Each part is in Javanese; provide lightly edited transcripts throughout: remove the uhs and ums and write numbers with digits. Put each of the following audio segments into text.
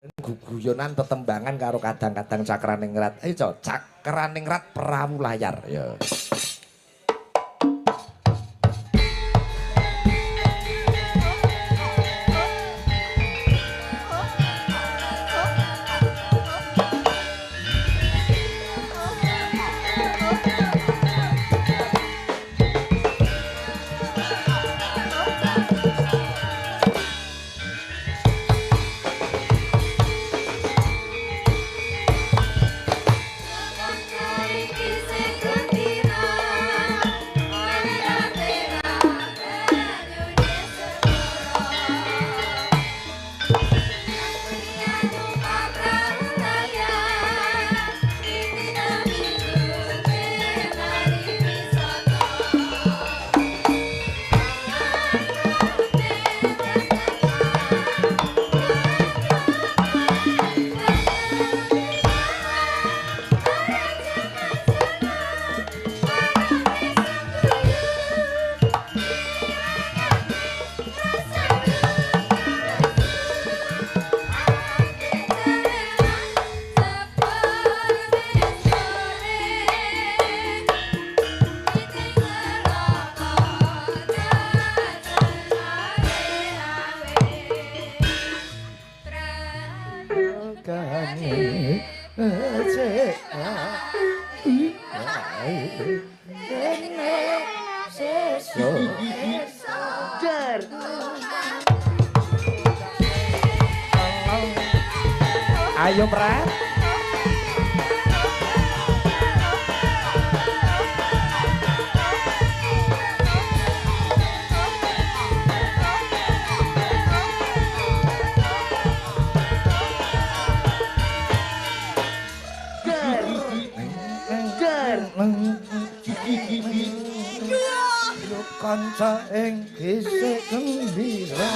guguyonan tetembangan karo kadang-kadang Cakraningrat. Ayo Cakraningrat perahu layar ya. Ayo Prat. Kanca ing gisik gembira.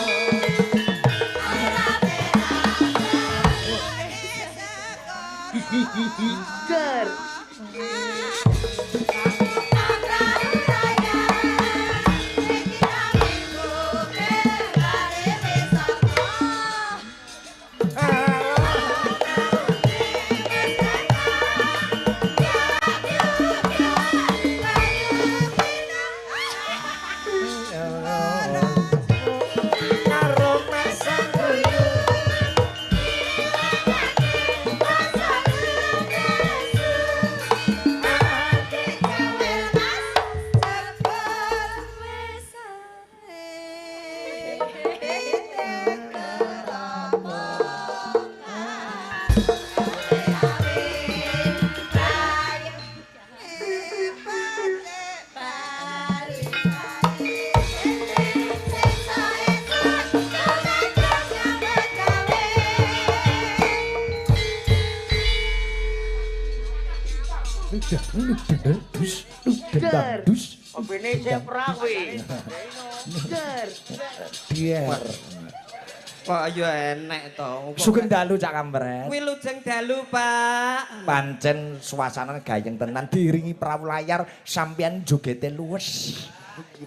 Ger. Dus. Opine sing prawi. Ger. Biar. Kok ya enek to. Sugeng dalu Cak Kampret. Kuwi lujeng dalu, Pak. Pancen suasana gayeng tenan diiringi perahu layar sampeyan jogete luwes.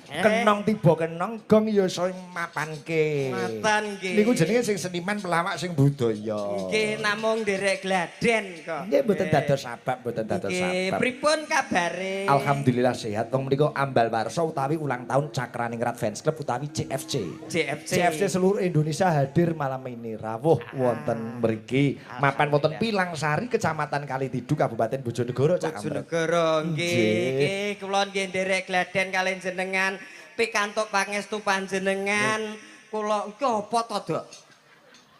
Kenong tiba kenong gong ya iso mapanke. Matan nggih. Niku jenenge sing seniman pelawak sing budaya. Nggih namung nderek gladen kok. Nggih mboten dados sabab, mboten dados Nggih, sabab. pripun kabare? Alhamdulillah sehat. Wong menika ambal warsa utawi ulang tahun Cakraningrat Fans Club utawi CFC. CFC seluruh Indonesia hadir malam ini rawuh wonten mriki mapan wonten Pilangsari Kecamatan Kalitidu Kabupaten Bojonegoro Cak Kampret. Bojonegoro nggih. Kula nggih nderek gladen kalian jenengan pikantuk pangestu panjenengan. Kula iki apa to, Dok?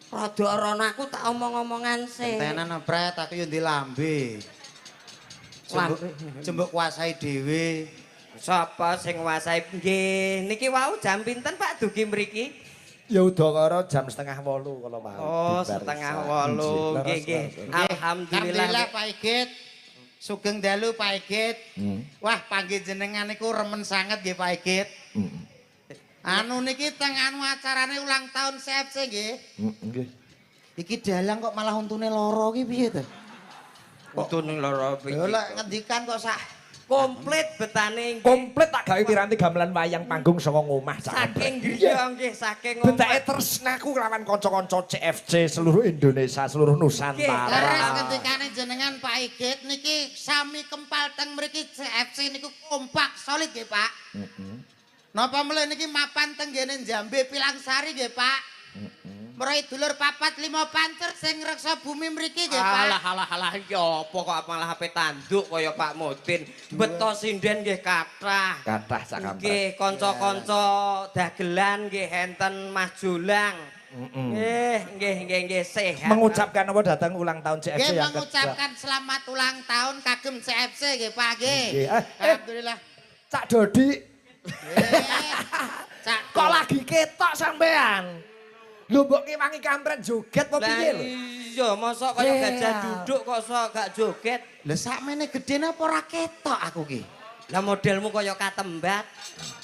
Rada rono aku tak omong-omongan sih. Tenan Pret, aku yo ndek lambe. Jembuk kuasai dhewe. Sapa sing nguasai nggih niki wau jam pinten Pak dugi mriki? Ya udakara jam 7:30 kala mau. Oh, 7:30 nggih nggih. Alhamdulillah Pak Igit. Sugeng dalu Pak Igit. Wah, panggih jenengan niku remen sanget nggih Pak Igit. Anu niki teng anu acarane ulang tahun CFC nggih. Nggih. Iki dalang kok malah untune loro iki piye to? untune lara piye? Lho lek ngendikan kok sak Komplit betane nggih. Komplit tak gawe piranti gamelan wayang panggung saka ngomah Saking griya nggih, saking Betake tresnaku lawan kanca-kanca CFC seluruh Indonesia, seluruh Nusantara. Leres ketikane jenengan Pak Igit niki sami kempal teng mriki CFC niku kompak solid nggih Pak. Napa mleh niki mapan teng ngene Jambe Pilangsari nggih Pak. Mrai dulur 4-5 pancer sing reksa bumi mriki nggih Pak. Alah ya apa kok malah HP tanduk kaya Pak Mudin. Beto sinden nggih kathah. Kathah sak kampret. Nggih kanca-kanca dagelan nggih enten Mas Julang. Nggih sehat. Mengucapkan apa datang ulang tahun CFC Nggih yang mengucapkan selamat ulang tahun kagem CFC nggih Pak nggih. Alhamdulillah. Cak Dodi. Cak Kok lagi ketok sampean? Lho mbok ki wangi kampret joget apa piye lho? Iya, mosok kaya gajah duduk kok sok gak joget. Lah sakmene gedene apa ora ketok aku ki? Lah modelmu kaya katembat.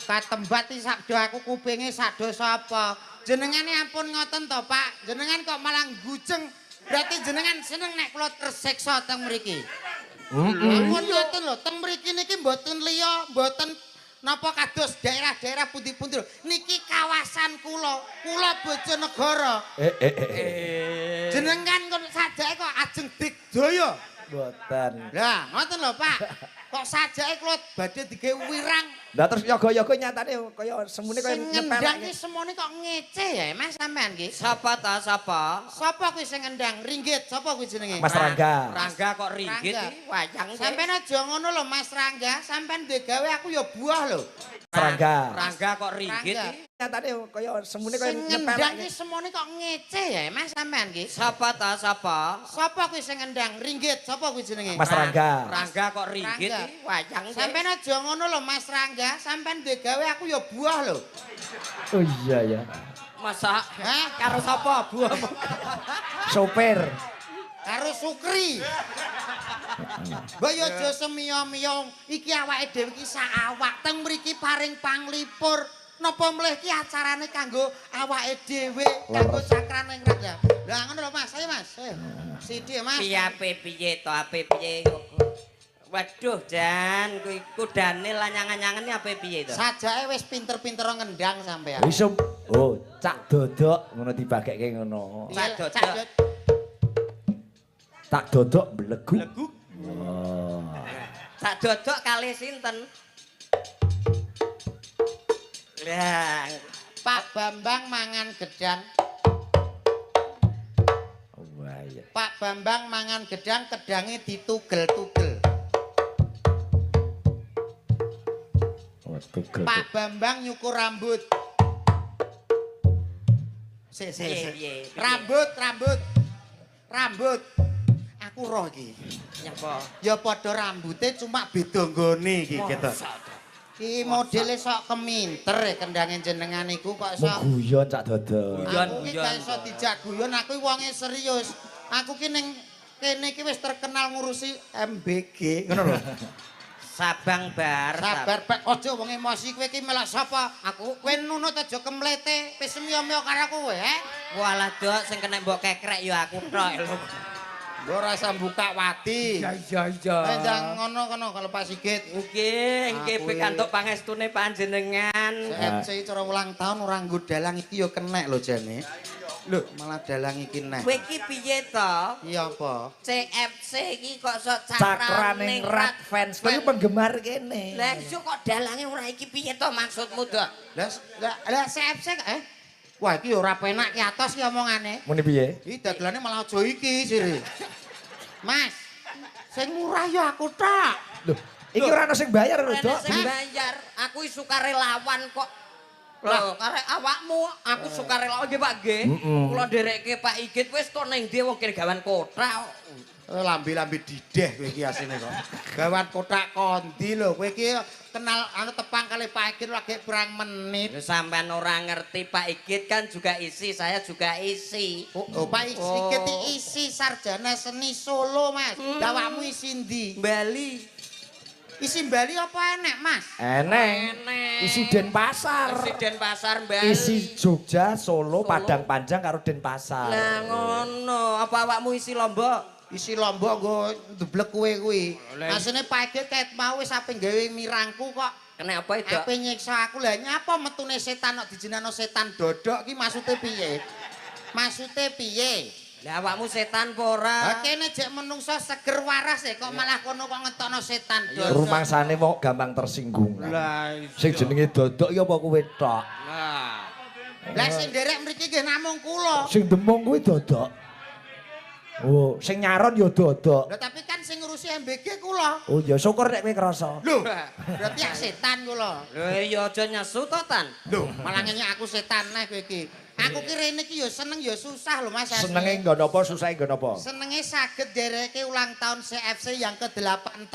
Katembat iki sakdo aku kupinge sakdo sapa? Jenengane ampun ngoten to, Pak. Jenengan kok malah gujeng. Berarti jenengan seneng nek kula tersiksa teng mriki. Ampun ngoten lho, teng mriki niki mboten liya, mboten napa kados daerah-daerah pundi-pundi lho. Niki kawasan kula Bojonegoro. Jenengan kok sajake kok ajeng digdaya. Mboten. Lah, ngoten lho, Pak. Kok sajake kula badhe digawe wirang. Lah terus yoga-yoga nyatane kaya semune kaya Sing ngendang nyepelake. ki semone kok ngece ya, Mas sampean ki. Sapa ta sapa? Sapa kuwi sing ngendang? Ringgit, sapa kuwi jenenge? Mas Rangga. Rangga kok ringgit Rangga. iki wayang sih. Sampeyan aja ngono lho Mas Rangga, sampean duwe gawe aku ya buah lho. Mas Rangga. Rangga kok ringgit Rangga. iki. Nyatane kaya semune kaya Sing ngendang ki nyepelake. semone kok ngece ya, Mas sampean ki. Sapa ta sapa? Sapa kuwi sing ngendang? Ringgit, sapa kuwi jenenge? Mas Rangga. Rangga kok ringgit Rangga. iki wayang sih. Sampeyan aja ngono lho Mas Rangga, sampean duwe gawe aku ya buah lho. Oh iya ya. Masa Hah? karo sapa buah? Sopir. Karo Sukri. Mbok yo aja semiyo-miyo, iki awake dhewe iki sak awak teng mriki paring panglipur. Napa mleh ki acarane kanggo awake dhewe, kanggo cakrane ngrat ya. Lah ngono lho Mas, ayo Mas. Ayo. Sithik Mas. Piye to ape piye? Waduh Jan, kuwi kudane lanyang-anyangan ape piye to? Sajake wis pinter-pinter ngendang sampean. Isum. Oh, cak dodok ngono dibagekke ngono. Iya, Cak Cak Dodok. Tak dodok blegu. Leguk. Oh. Sak dodok kalih sinten? Lah, Pak Bambang mangan gedang. Wah iya. Pak Bambang mangan gedang, kedange ditugel-tugel. Oh, tugel. Pak Bambang nyukur rambut. Piye. Rambut. Aku roh iki. Nyapa? Ya padha rambute cuma beda nggone iki gitu. Masa to? Iki modele sok keminter kendange jenengan iku kok sok. Mau guyon cak dodok. Guyon. Aku iki gak iso dijak guyon, aku wonge serius. Aku ki ning kene iki wis terkenal ngurusi MBG, ngono lho. Sabang bar. Sabar Pak, aja wong emosi kowe iki melak sapa? Aku kowe nunut aja kemlete, wis semiyo-miyo karo kowe, Walah dok sing kena mbok kekrek ya aku tok lho. Mbok rasa buka wati. Iya. Jangan ngono kono kalau Pak Sigit. Nggih pikantuk pangestune panjenengan. CFC cara ulang tahun ora nggo dalang iki ya kenek lho jane. Lho, malah dalang iki neh. Kowe iki piye to? Iya apa? CFC iki kok sok Cakraning Rat Fans Club penggemar kene. Lah iso kok dalange ora iki piye to maksudmu, Dok? Lah CFC Wah iki ora penak ki atos ki omongane. Muni piye? Iki dagelane malah aja iki sire. Mas, sing murah ya aku tok. Loh, iki ora ono sing bayar lho, Ora Dok. sing bayar. Aku sukarelawan kok. Lho, karek awakmu, aku sukarelawan nggih Pak nggih. Kula nderekke Pak Igit wis kok ning ndi wong kene gawan kotra. Lambe-lambe dideh kowe iki asine kok. Gawan kotak kondi lho, kowe iki kenal anu tepang kali Pak Igit lagi berang menit. Lho sampean ora ngerti Pak Igit kan juga isi, saya juga isi. Oh, Pak Igit isi sarjana seni Solo, Mas. Dawakmu isi ndi? Bali. Isi Bali apa enek, Mas? Eneng. Isi Denpasar. Isi Denpasar Bali. Isi Jogja, Solo, Padang Panjang karo Denpasar. Lah ngono, apa awakmu isi Lombok? isi lombok nggo ndeblek kowe kuwi. Asine page ket mau wis ape gawe mirangku kok. Kenapa itu? Ape nyiksa aku. Lah nyapa metune setan kok dijenengan setan dodok ki maksude piye? Maksude piye? Lah awakmu setan apa ora? Lah kene jek menungso seger waras kok malah kono kok ngetokno setan dodok. Rumangsane wong gampang tersinggung. Lah Sing jenenge dodok ya apa kowe tok? Nah. Lah sing nderek mriki nggih namung kula. Sing demung kuwi dodok. Oh, sing nyaron ya dodok. Lah tapi kan sing ngurusi MBG kula. Oh ya syukur nek kowe krasa. Lho, berarti ya setan kula. Lho ya aja nyesu to Tan. Lho, malah ngenyek aku setan neh kowe iki. Aku ki rene iki ya seneng ya susah lho Mas. Senenge nggon apa, susahe nggon apa? Senenge saged dereke ulang tahun CFC yang ke-8